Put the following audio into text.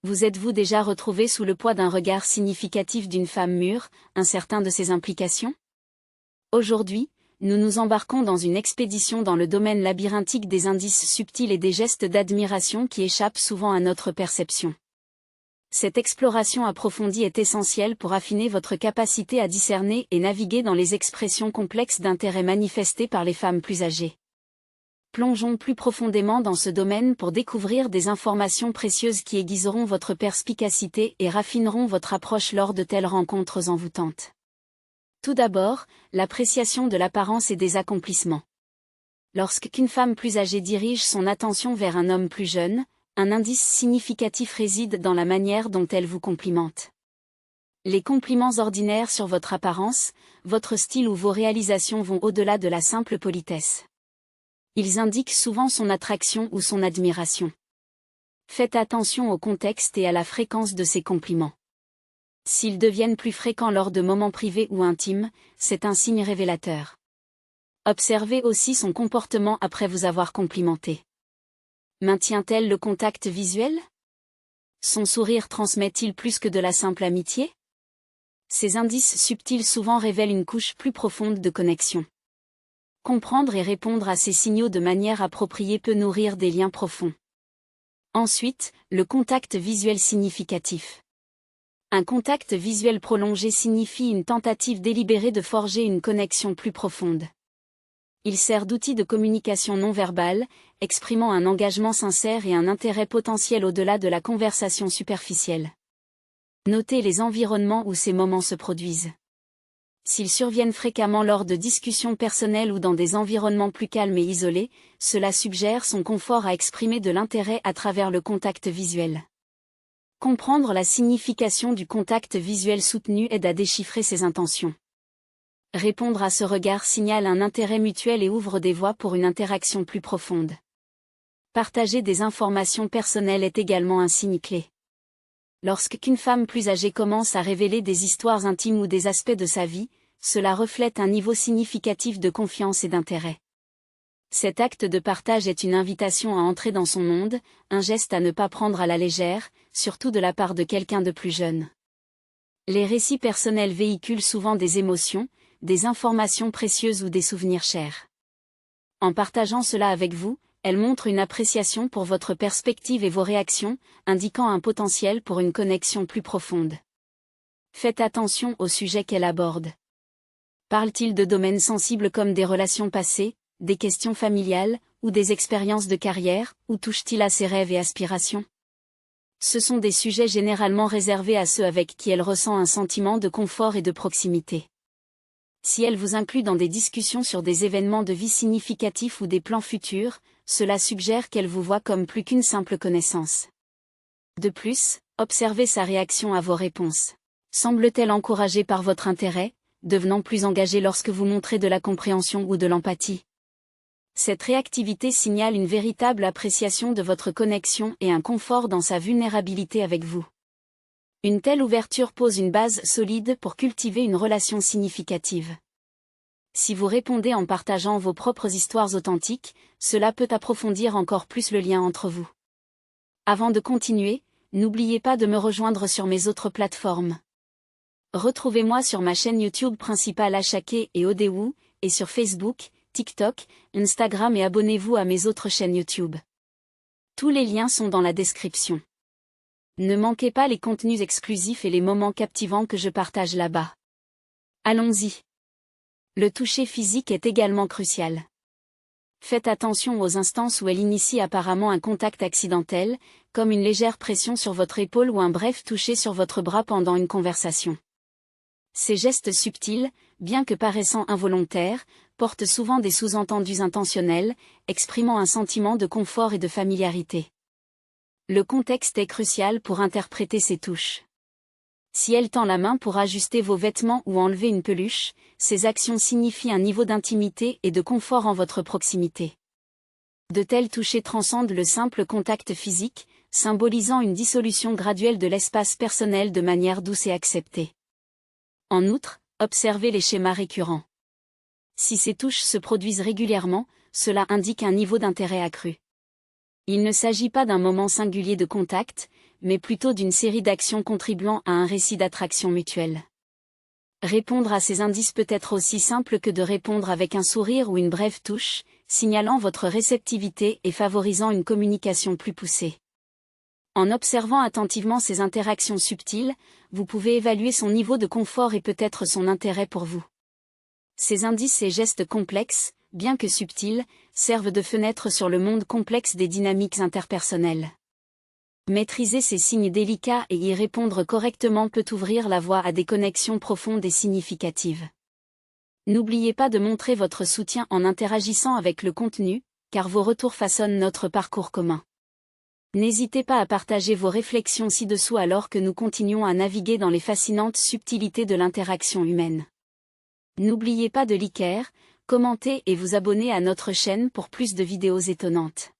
Vous êtes-vous déjà retrouvé sous le poids d'un regard significatif d'une femme mûre, incertain de ses implications? Aujourd'hui, nous nous embarquons dans une expédition dans le domaine labyrinthique des indices subtils et des gestes d'admiration qui échappent souvent à notre perception. Cette exploration approfondie est essentielle pour affiner votre capacité à discerner et naviguer dans les expressions complexes d'intérêt manifestées par les femmes plus âgées. Plongeons plus profondément dans ce domaine pour découvrir des informations précieuses qui aiguiseront votre perspicacité et raffineront votre approche lors de telles rencontres envoûtantes. Tout d'abord, l'appréciation de l'apparence et des accomplissements. Lorsqu'une femme plus âgée dirige son attention vers un homme plus jeune, un indice significatif réside dans la manière dont elle vous complimente. Les compliments ordinaires sur votre apparence, votre style ou vos réalisations vont au-delà de la simple politesse. Ils indiquent souvent son attraction ou son admiration. Faites attention au contexte et à la fréquence de ces compliments. S'ils deviennent plus fréquents lors de moments privés ou intimes, c'est un signe révélateur. Observez aussi son comportement après vous avoir complimenté. Maintient-elle le contact visuel? Son sourire transmet-il plus que de la simple amitié? Ces indices subtils souvent révèlent une couche plus profonde de connexion. Comprendre et répondre à ces signaux de manière appropriée peut nourrir des liens profonds. Ensuite, le contact visuel significatif. Un contact visuel prolongé signifie une tentative délibérée de forger une connexion plus profonde. Il sert d'outil de communication non verbale, exprimant un engagement sincère et un intérêt potentiel au-delà de la conversation superficielle. Notez les environnements où ces moments se produisent. S'ils surviennent fréquemment lors de discussions personnelles ou dans des environnements plus calmes et isolés, cela suggère son confort à exprimer de l'intérêt à travers le contact visuel. Comprendre la signification du contact visuel soutenu aide à déchiffrer ses intentions. Répondre à ce regard signale un intérêt mutuel et ouvre des voies pour une interaction plus profonde. Partager des informations personnelles est également un signe clé. Lorsqu'une femme plus âgée commence à révéler des histoires intimes ou des aspects de sa vie, cela reflète un niveau significatif de confiance et d'intérêt. Cet acte de partage est une invitation à entrer dans son monde, un geste à ne pas prendre à la légère, surtout de la part de quelqu'un de plus jeune. Les récits personnels véhiculent souvent des émotions, des informations précieuses ou des souvenirs chers. En partageant cela avec vous, elle montre une appréciation pour votre perspective et vos réactions, indiquant un potentiel pour une connexion plus profonde. Faites attention au sujet qu'elle aborde. Parle-t-il de domaines sensibles comme des relations passées, des questions familiales, ou des expériences de carrière, ou touche-t-il à ses rêves et aspirations? Ce sont des sujets généralement réservés à ceux avec qui elle ressent un sentiment de confort et de proximité. Si elle vous inclut dans des discussions sur des événements de vie significatifs ou des plans futurs, cela suggère qu'elle vous voit comme plus qu'une simple connaissance. De plus, observez sa réaction à vos réponses. Semble-t-elle encouragée par votre intérêt, devenant plus engagée lorsque vous montrez de la compréhension ou de l'empathie? Cette réactivité signale une véritable appréciation de votre connexion et un confort dans sa vulnérabilité avec vous. Une telle ouverture pose une base solide pour cultiver une relation significative. Si vous répondez en partageant vos propres histoires authentiques, cela peut approfondir encore plus le lien entre vous. Avant de continuer, n'oubliez pas de me rejoindre sur mes autres plateformes. Retrouvez-moi sur ma chaîne YouTube principale Ashake et Odewoo, et sur Facebook, TikTok, Instagram et abonnez-vous à mes autres chaînes YouTube. Tous les liens sont dans la description. Ne manquez pas les contenus exclusifs et les moments captivants que je partage là-bas. Allons-y. Le toucher physique est également crucial. Faites attention aux instances où elle initie apparemment un contact accidentel, comme une légère pression sur votre épaule ou un bref toucher sur votre bras pendant une conversation. Ces gestes subtils, bien que paraissant involontaires, portent souvent des sous-entendus intentionnels, exprimant un sentiment de confort et de familiarité. Le contexte est crucial pour interpréter ces touches. Si elle tend la main pour ajuster vos vêtements ou enlever une peluche, ces actions signifient un niveau d'intimité et de confort en votre proximité. De tels touchés transcendent le simple contact physique, symbolisant une dissolution graduelle de l'espace personnel de manière douce et acceptée. En outre, observez les schémas récurrents. Si ces touches se produisent régulièrement, cela indique un niveau d'intérêt accru. Il ne s'agit pas d'un moment singulier de contact, mais plutôt d'une série d'actions contribuant à un récit d'attraction mutuelle. Répondre à ces indices peut être aussi simple que de répondre avec un sourire ou une brève touche, signalant votre réceptivité et favorisant une communication plus poussée. En observant attentivement ces interactions subtiles, vous pouvez évaluer son niveau de confort et peut-être son intérêt pour vous. Ces indices et gestes complexes, bien que subtils, servent de fenêtre sur le monde complexe des dynamiques interpersonnelles. Maîtriser ces signes délicats et y répondre correctement peut ouvrir la voie à des connexions profondes et significatives. N'oubliez pas de montrer votre soutien en interagissant avec le contenu, car vos retours façonnent notre parcours commun. N'hésitez pas à partager vos réflexions ci-dessous alors que nous continuons à naviguer dans les fascinantes subtilités de l'interaction humaine. N'oubliez pas de liker, commenter et vous abonner à notre chaîne pour plus de vidéos étonnantes.